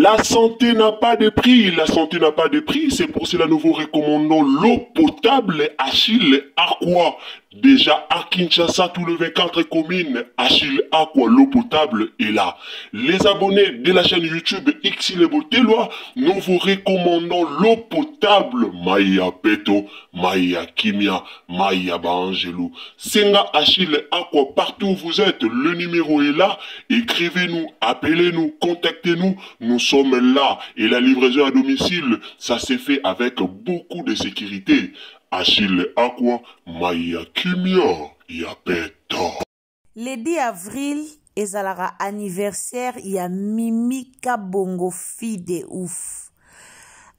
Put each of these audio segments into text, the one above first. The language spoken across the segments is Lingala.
La santé n'a pas de prix, la santé n'a pas de prix, c'est pour cela nous vous recommandons l'eau potable Achille Aqua. Déjà à Kinshasa, tous les 24 communes, Achille Aqua, l'eau potable est là. Les abonnés de la chaîne YouTube Xile Boteloa, nous vous recommandons l'eau potable Maya Peto, Maya Kimia, Maya Bangelou. Senga Achille Aqua, partout où vous êtes, le numéro est là. Écrivez-nous, appelez-nous, contactez-nous. Nous sommes là et la livraison à domicile, ça s'est fait avec beaucoup de sécurité. Achille Aqua, Maya Kimia, Yapeto. Le 10 avril, ezalara anniversaire, ya Mimika Bongo fille de ouf.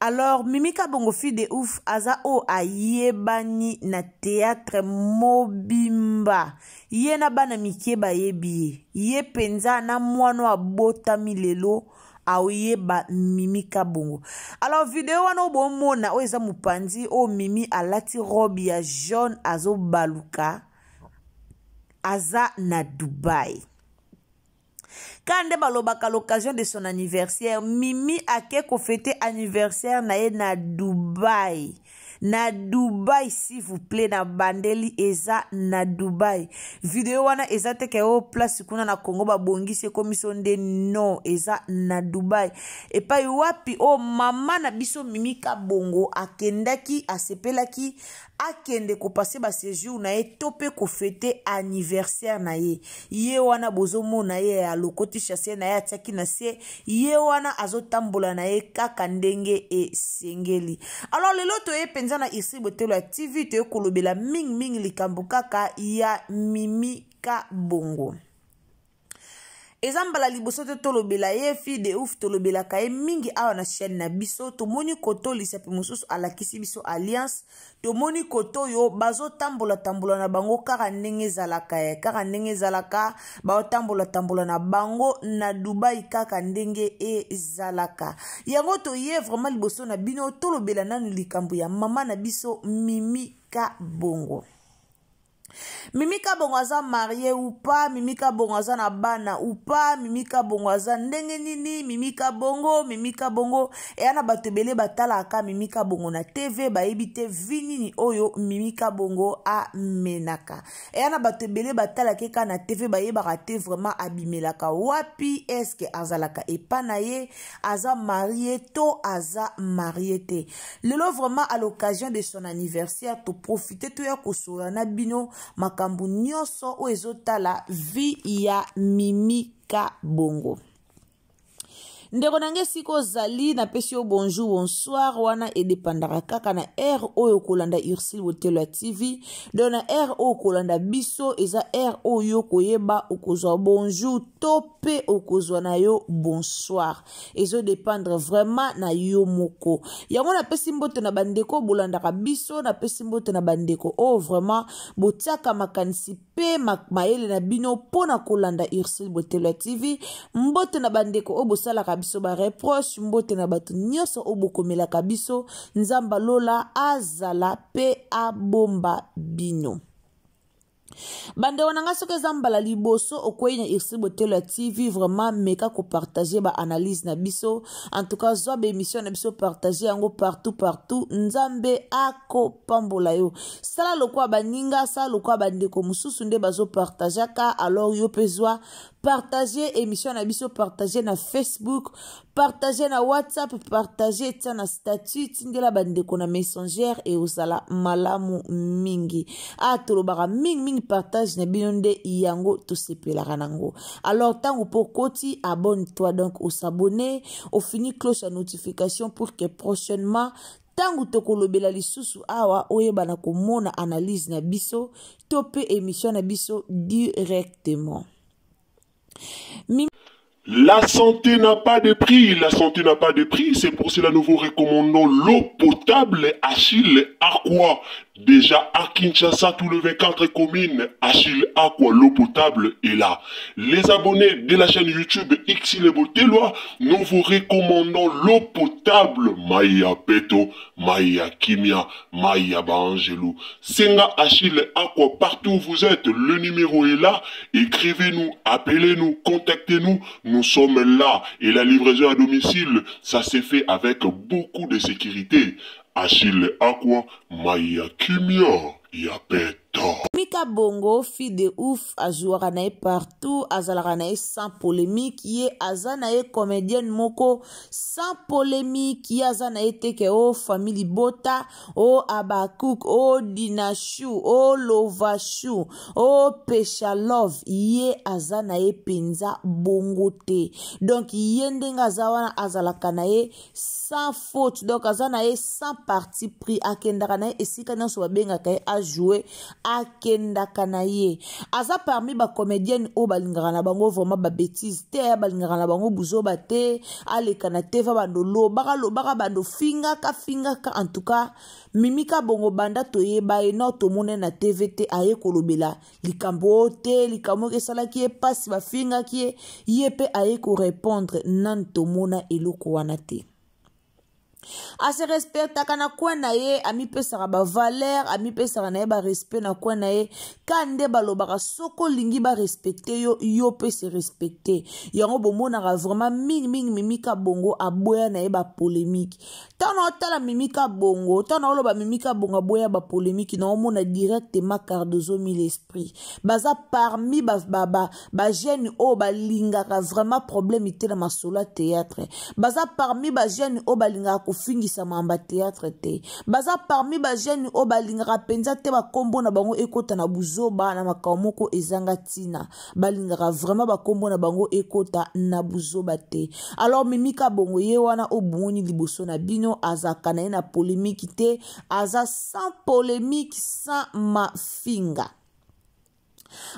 Alors, Mimika Bongo fille de ouf, aza o ayebani na théâtre Mobimba. Ye na bana mikeba yebi. Ye penza na mwano abota milelo. Aoyeba Mimika Bongo. Alors vidéo wana obomona o eza mupanzi o Mimi alati robe ya jaune azo baluka aza na Dubai. Quand balobaka l'occasion de son anniversaire, Mimi ake ko fêter anniversaire na ye na Dubai. Na Dubai, s'il vous plaît, na bandeli eza na Dubai. Vidéo wana eza teke o place kuna na Congo ba bongi se commission de non eza na Dubai. Et pa wapi o mama na biso Mimika Bongo akendaki asepelaki akende ko passer ba séjour na ye topé ko fêter anniversaire na ye. Ye wana bozomo na ye a lokoti chasse na ye ataki na se ye wana azotambola na ye kaka ndenge e sengeli. Alors le loto e na isi botelo ya TV te kolobela ming likambo kaka ya Mimika Bongo. Ezambala liboso te tolobela ye fille de ouf tolobela ka ye mingi awa na chaîne na biso tomoni koto lisapi mosusu alakisi biso alliance tomoni koto yo bazo tambola na bango kaka ndenge ezalaka ye kaka ndenge ezalaka bao tambola na bango na Dubai kaka ndenge ezalaka yango to ye vraiment liboso na bino tolobela nanu likambo ya mama na biso Mimika Bongo. Mimika Bongo aza marié ou pas, Mimika Bongo aza na bana ou pas, Mimika Bongo aza ndenge nini, Mimika Bongo e ana batebele batala aka Mimika Bongo na TV ba ebite vinini oyo Mimika Bongo a menaka. E ana batebele batala keka na TV ba yeba te vraiment abimelaka wapi est-ce que azalaka epana ye aza marié to aza marié te. Lelo vraiment à l'occasion de son anniversaire to profiter to ya kosola na bino makambu nyoso o ezotala vi ya Mimika Bongo. Ndeko nange siko zali na pesi yo bonjour bonsoir wana edepandaka kaka na R oyo kolanda Ursule Botelo TV do na R oyo kolanda biso eza R oyo koyeba okozwa bonjour tope okozwa na yo bonsoir ezo dépendre vraiment na yo moko yango na pesi mbote na bandeko bolandaka biso na pesi mbote na bandeko o vraiment botiaka makanisi pe mayele na bino pona kolanda Ursule Botelo TV mbote na bandeko o bosalaka biso ba reproche mbote na batu nyoso obokomela kabiso nzamba lola azala pe abomba bino. Bande wananga soke zambala liboso okwenya Ursule Botelo TV vraiment meka ko partager ba analyse na biso en tout cas zo ba émission na biso partager yango partout nzambe ako pambola yo sala lokwa baninga sala lokwa bandeko mususu nde bazo partager ka alors yo pezwa partager émission na biso partager na Facebook partager na WhatsApp partager tia na statut tingela bandeko na messenger et osala malamu mingi atolobaka mingi partage na binonde yango to sepelaka nango. Alors tango pour koti abonne-toi donc au s'abonner au fini cloche à notification pour que prochainement tango tokolobela lisusu awa oyebana komona analyse na biso tope émission na biso directement. La santé n'a pas de prix, la santé n'a pas de prix, c'est pour cela nous vous recommandons l'eau potable Achille Aqua. Déjà à Kinshasa, tout le 24 communes, Achille Aqua, l'eau potable est là. Les abonnés de la chaîne YouTube Xile Botelwa, nous vous recommandons l'eau potable Maya Peto, Maya Kimia, Maya Bangelou. Senga Achille Aqua, partout où vous êtes, le numéro est là. Écrivez-nous, appelez-nous, contactez-nous. Nous sommes là. Et la livraison à domicile, ça s'est fait avec beaucoup de sécurité. Achille Aqua, Maya Kimia, Yapeto. Mika Bongo, fille de ouf, azouara nae partout, azalaka nae sans polémique, ye azanae comédienne moko, sans polémique, ye azanae teke o family bota, o Abakouk, o Dinachou, o Lovachou, o Peshalov, ye azanae penza bongo te. Donc ye ndenga azawana azalaka nae sans faute, donc azanae sans parti pris, akendaka nae esika nyonso babengaka ye a jouer akenda kanaye aza parmi ba comédienne o balingaka na bango vraiment ba bêtise te balingaka na bango buzoba te alekana te va bandolo baka bando finga ka en tout cas Mimika Bongo banda toyeba eno tomone na TVT aye kolobela likambo te likambo ke sala ki e pasi ba finga ki ye pe aye ko répondre nan tomona eloko wana te. A se respecta kana kwa na ye ami pesaka ba valeur ami pesaka na ye ba respect na kwa na ye kande balobaka soko lingi ba respecter yo pe se respecter yango bomona ka vraiment mingi Mimika Bongo aboya na ye ba polémique tano tala Mimika Bongo tano loba Mimika Bongo aboya ba polémique na omona directement Cardozo mille esprit baza parmi ba jeune o ba lingaka vraiment problème ite na masola théâtre baza parmi ba jeune o ba lingaka fingisa mamba théâtre te baza parmi ba jeune o balingaka penza te ba kombo na bango ekota na buzoba na makamoko ezanga tina balingaka vraiment ba kombo na bango ekota na buzoba te. Alors Mimika Bongo ye wana obuni liboso na bino azaka na na polémique te aza sans polémique sans mafinga.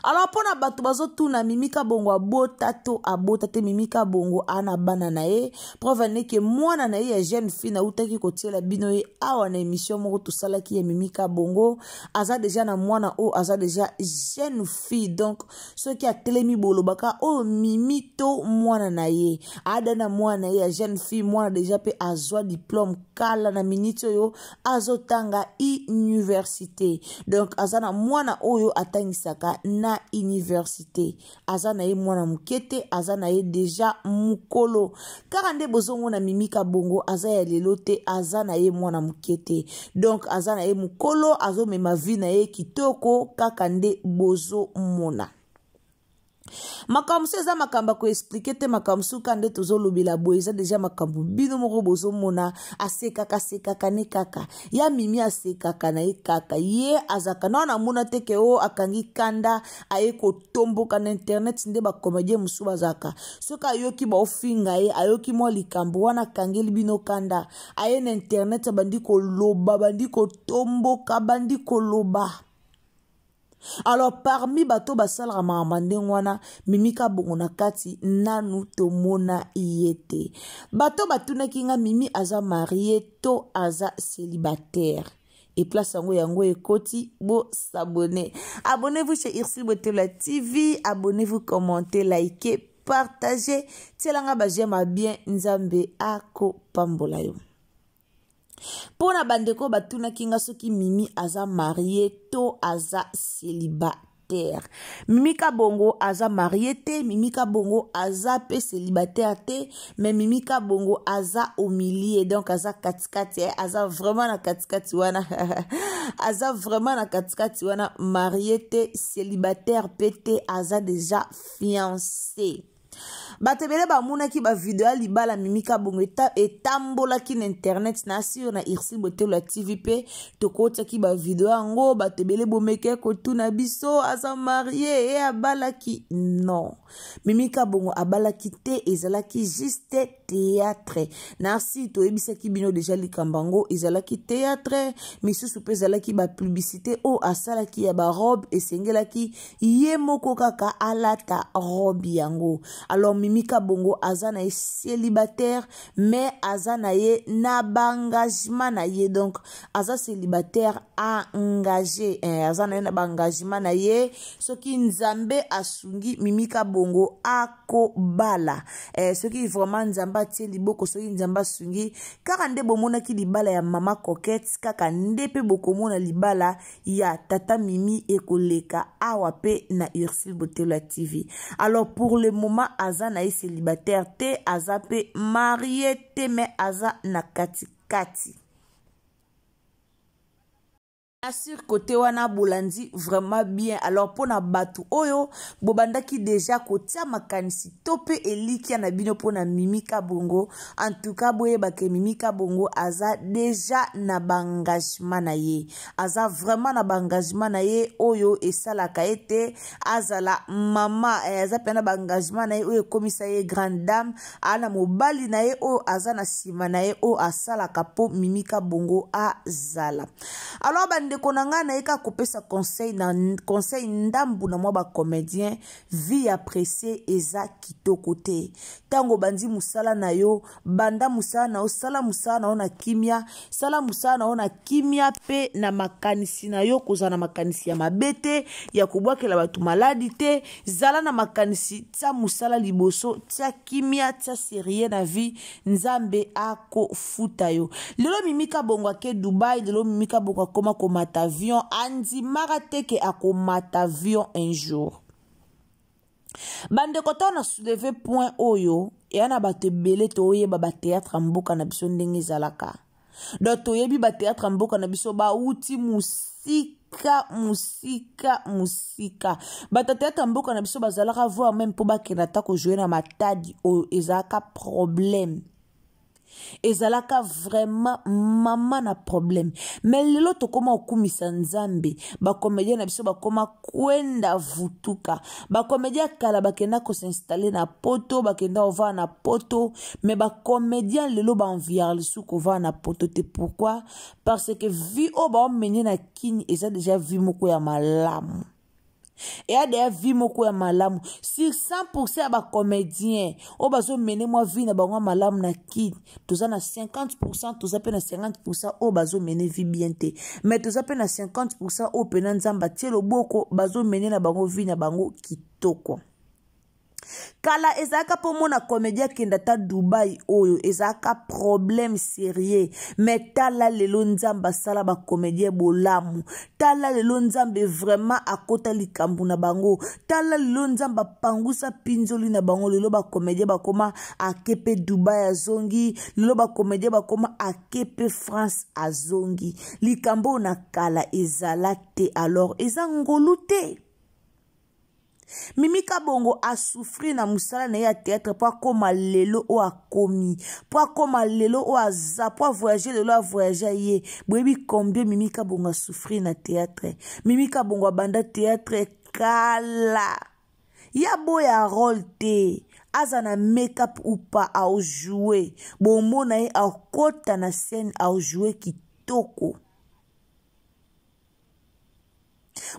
Alors pona bato bazo tuna Mimika Bongo abota te Mimika Bongo ana bana na ye preuve ne ke mwana na ye ya jeune fille na utaki kotiela bino ye awa na émission moko to salaki ya Mimika Bongo aza déjà na mwana o aza déjà jeune fille donc ce qui a telemi bolo baka o mimito mwana na ye ada na mwana ye ya jeune fille mwana déjà pe azwa diplôme kala na minute yo azotanga université donc aza na mwana oyo atangisaka na université azana ye mwana mukete azana ye deja mukolo karande bozongo na Mimika Bongo aza ya lelo te azana ye mwana mukete donc azana ye mukolo azo mema vie na ye kitoko kakande bozo mona makamsu eza makamba ko expliquer te makamsu kande tozo lobela boye eza deja makambu bino moko bozo mona asekaka ne kaka ya Mimi asekaka na ye kaka ye azaka na mona te ke o akangi kanda aye ko tomboka na internet nde ba comédien musu bazaka soka ayoki ba ofinga ye ayoki mo likambo wana kangeli bino kanda aye na internet bandi ko loba bandi ko tomboka bandi ko loba. Alors parmi bato basala mamandeng wana Mimika Bongo na kati nanu tomona yete bato batuna kinga Mimi aza marié to aza célibataire et place yango ekoti bo s'abonner. Abonnez-vous chez Xile Botelwa TV, abonnez-vous, commentez, likez, partagez. Tielanga ba j'aime bien nzambe ako pambola yo. Pona bandeko batuna kinga soki Mimi aza marié to aza célibataire. Mimika Bongo aza marié te, Mimika Bongo aza pe célibataire te, mais Mimika Bongo aza au milieu donc aza katikati aza vraiment na katikati wana aza vraiment na katikati wana marié te célibataire pete aza déjà fiancé. Batebele ba muna ki ba video libala Mimika Bongo etambola ki na internet na sur na Xile Botelwa TV pe tokota ki ba video ango batebele bomeke ko tuna biso aza marié et abala ki non Mimika Bongo abala ki te ezala ki juste théâtre na si to ebisa ki bino déjà likambango ezala ki théâtre misusu pe ezala ki ba publicité o asala ki ya ba robe esengela ki ye moko kaka alata robe yango. Alors Mimika Bongo aza na ye célibataire mais aza na ye na engagement na ye donc aza célibataire engagé aza na ye na engagement na ye soki nzambe asungi Mimika Bongo akobala soki vraiment nzambe atie liboko soki nzambe asungi kaka nde bomonaki libala ya mama Coquette kaka nde pe bokomona libala ya tata Mimi ekoleka awa pe na Ursule Botelo TV. Alors pour le moment aza na ye célibataire te aza pe marié te mais aza na kati kati. Sur côté wana bolandi vraiment bien. Alors pour na batu oyo bobandaki déjà kotia makanisi tope eliki na bino pona Mimika Bongo. En tout cas boye bake Mimika Bongo aza déjà na engagement na ye. Aza vraiment na engagement na ye oyo esalaka ete azala mama aza pena engagement na ye oyo komisa ye grande dame ana mobali na ye oyo aza na sima na ye oyo asalaka po Mimika Bongo azala. Alors ndeko na nga na eka kopesa conseil ndambu na mwa ba comédien vie appréciée eza kitoko te tango bandi musala na yo banda musala na yo sala musala na yo na kimia sala musala na yo na kimia pe na makanisi na yo koza na makanisi ya mabete ya kubwakela batu maladi te zala na makanisi tia musala liboso tia kimia tia serie na vie nzambe ako futa yo. Lelo Mimika Bongo ake Dubai, lelo Mimika Bongo akoma komata avion andi marateke akomata avion un jour. Bande kota na soulevé point oyo et ana bate belé toye ba théâtre mboka na biso ndenge zalaka. Donc toye bi ba théâtre mboka na biso ba uti musika bata théâtre mboka na biso bazalaka voir même po ba kenata ko jouer na matadi oyo ezaka problème. Ezalaka vraiment mama na problème mais lelo tokoma okumisa nzambe ba comédien na biso bakoma kwenda vutuka ba comédien kala bakenda ko s'installer na poto bakenda ova na poto mais ba comédien lelo ba enviar le suko va na poto te pourquoi parce que vie o ba menye na kini eza déjà vie moko ya malamu. Et a des vie moko ya malamu sur 100% ya ba comédien o bazo mener moi vie na bango malamu na kid toza na 50% toza pe na 50% o bazo mener vie bien te mais toza pe na 50% o pena nzamba tie loboko bazo mener na bango vie na bango kitoko. Kala ezaka po mona comédien kenda ta Dubai oyo ezaka problème sérieux mais tala lelo nzamba sala ba comédien bolamu tala lelo nzambe vraiment akota likambu na bango tala lelo nzamba pangusa pinzoli na bango lelo ba comédien bakoma akepe Dubai azongi lelo ba comédien bakoma akepe France azongi likambo na kala ezala te alors ezangolute. Mimika Bongo a souffri na musala na ya théâtre pour koma lelo o akomi pour koma lelo o aza pour voyager lelo a voyager ye boyebi combien Mimika Bongo a souffri na théâtre. Mimika Bongo banda théâtre kala ya boya rôle te aza na make-up ou pas a jouer bon na ye a kota na scène a jouer kitoko.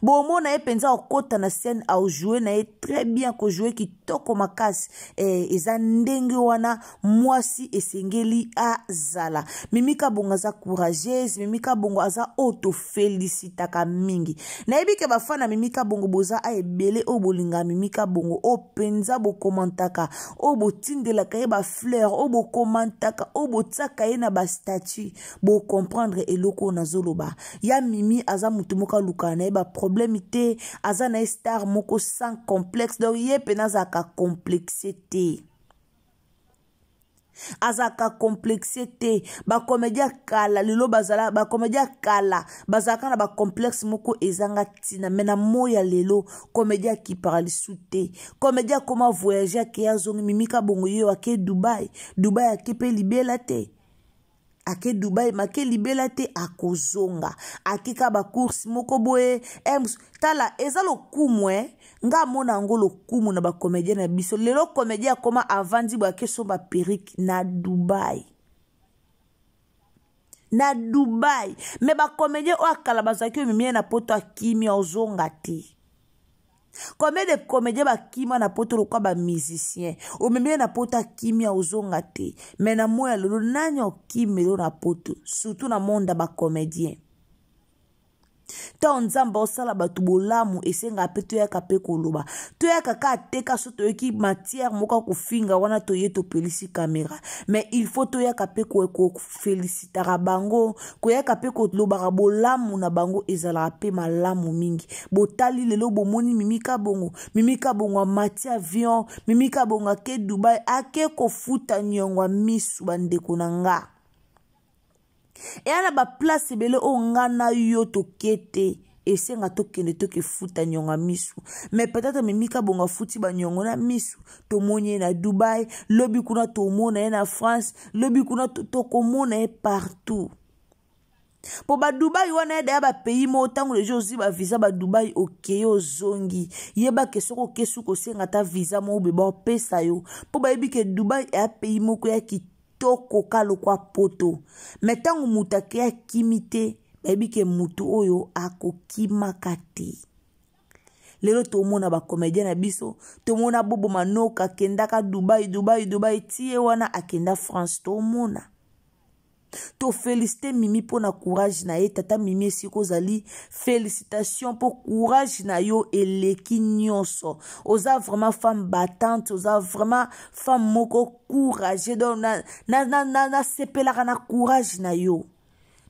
Bon mona e penza okota na scène a jouer na e très bien ko jouer kitoko makasi eza ndenge wana mwasi esengeli azala. Mimika Bongo aza courageuse, Mimika Bongo aza auto félicitaka mingi. Na ebike bafana Mimika Bongo boza a ebele o bolinga Mimika Bongo o penza bo komantaka o bo tindelaka ye ba fleur o bo komantaka o bo tsaka ye na ba statue bo comprendre eloko na zoloba. Ya Mimi aza mutu moka luka na ba problème te aza na star moko sans complexe donc ye penaza ka complexité azaka complexité ba comédien kala lelo bazala ba comédien kala bazaka na ba complexe moko ezanga tina mena moya lelo comédien qui parle souté comédien comment voyager ke azongi Mimika Bongo yo ake Dubai ake pe libela te ake Dubai make libela te akozonga akika ba course moko boye tala ezalo kumwe nga mona ngolo kumu na ba comédien na biso lelo comédien koma avandi ba keso ba perruque na Dubai mais ba comédien o akala bazaki mimie na poto akimi ozonga te Combien de comédiens bakima na poto lokwa ba musicien omemie na poto akimia ozonga te mais na moya lelo nani okimelo na poto surtout na monde ba comédien ta nzamba osala batu bolamu esenga pe toyaka pe koloba toyaka ka ateka so toyoki matière moka kofinga wana toye topelisi caméra mais il faut toyaka pe kofelicitaka bango koyaka pe kolobaka bolamu na bango ezalaka pe malamu mingi botali lelo bomoni mimika bongo amati avion mimika bongo ake Dubai ake kofuta nyongo misu bandeko na nga et ana ba place ebele o ngana yo tokete esenga tokende tokefuta nyonga misu mais peut-être mimika bonga futi ba nyongo na misu tomoni na Dubai lobi kuna tomona na France lobi kuna tokomona partout po ba Dubai wana da ba pays mo tango les jours ba visa ba Dubai okeyo zongi yeba ke soko kesu ko senga ta visa mo be ba pesa yo po ba yebi ke Dubai e a pays mo ko ya ki toko kalo kwa poto metangu mutake ya kimite baby ke mutu oyo ako kimakati lelo tomona ba comédien na biso tomona Bobo Manoka kendaka Dubai tie wana akenda France tomona to féliciter Mimi pour na courage na ye tata Mimi siko zali félicitations pour courage na yo eleki nyonso oza vraiment femme battante oza vraiment femme moko courage donc na sepelaka na courage na yo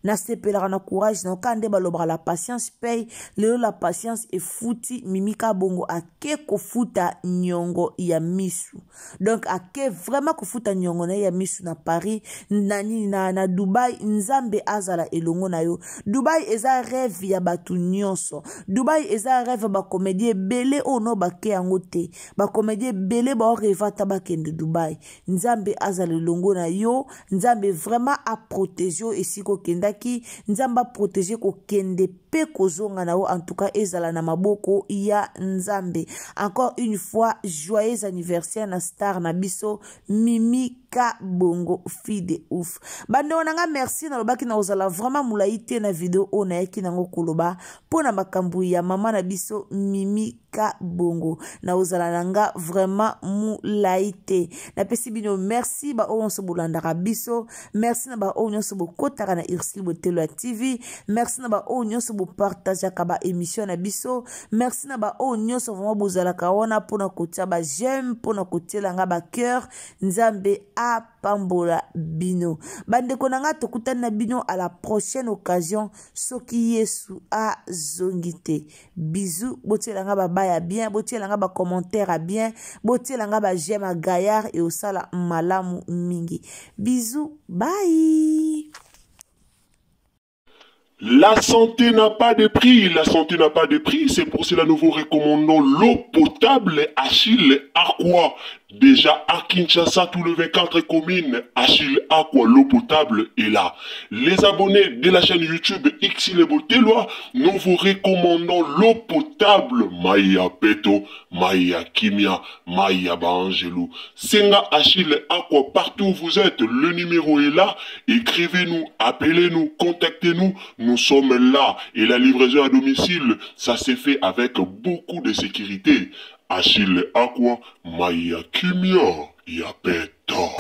na sepelaka na courage na kande balobra la patience paye lelo la patience e futi mimika bongo ake kofuta nyongo ya misu donc ake vraiment kofuta nyongo na ya misu na Paris na Dubai nzambe azala elongo na yo Dubai eza rêve ya batu nyonso Dubai eza rêve ba comédie belé ono bake yango te ba comédie belé ba revata bakende Dubai nzambe azala elongo na yo nzambe vraiment a protéger esiko kenda ki nzamba protéger ko kende pe kozonga na o en tout cas ezala na maboko ya nzambe encore une fois joyeux anniversaire na star na biso Mimika Bongo fille de ouf bande onanga merci na lobaki na ozala vraiment mulaite na video ona yaki nango koloba pona makambu ya mama na biso Mimika Bongo na ozala nanga vraiment mulaite na pesi bino merci ba onso bulandaka biso merci na ba onso bokotaka na Ursule Botelo ya TV merci na ba onso partage kaba émission na biso merci na ba onyoso vraiment bozala kaona pona kotia ba j'aime pona kotia nga ba cœur nzambe a pambola bino bande konanga tokutana na bino à la prochaine occasion soki Yesu a zongite bisous botia nga ba baya bien botia nga ba commentaire bien botia nga ba j'aime a gaillard et osala malamu mingi bisous bye. La santé n'a pas de prix, la santé n'a pas de prix, c'est pour cela nous vous recommandons l'eau potable Achille Aqua. Déjà à Kinshasa, tout le 24 communes, Achille Aqua, l'eau potable est là. Les abonnés de la chaîne YouTube Xile Boteloa, nous vous recommandons l'eau potable Maya Peto, Maya Kimia, Maya Bangelou. Senga Achille Aqua, partout où vous êtes, le numéro est là. Écrivez-nous, appelez-nous, contactez-nous. Nous sommes là et la livraison à domicile, ça s'est fait avec beaucoup de sécurité. Achille Aqua, Maya Kimia, Yapeto.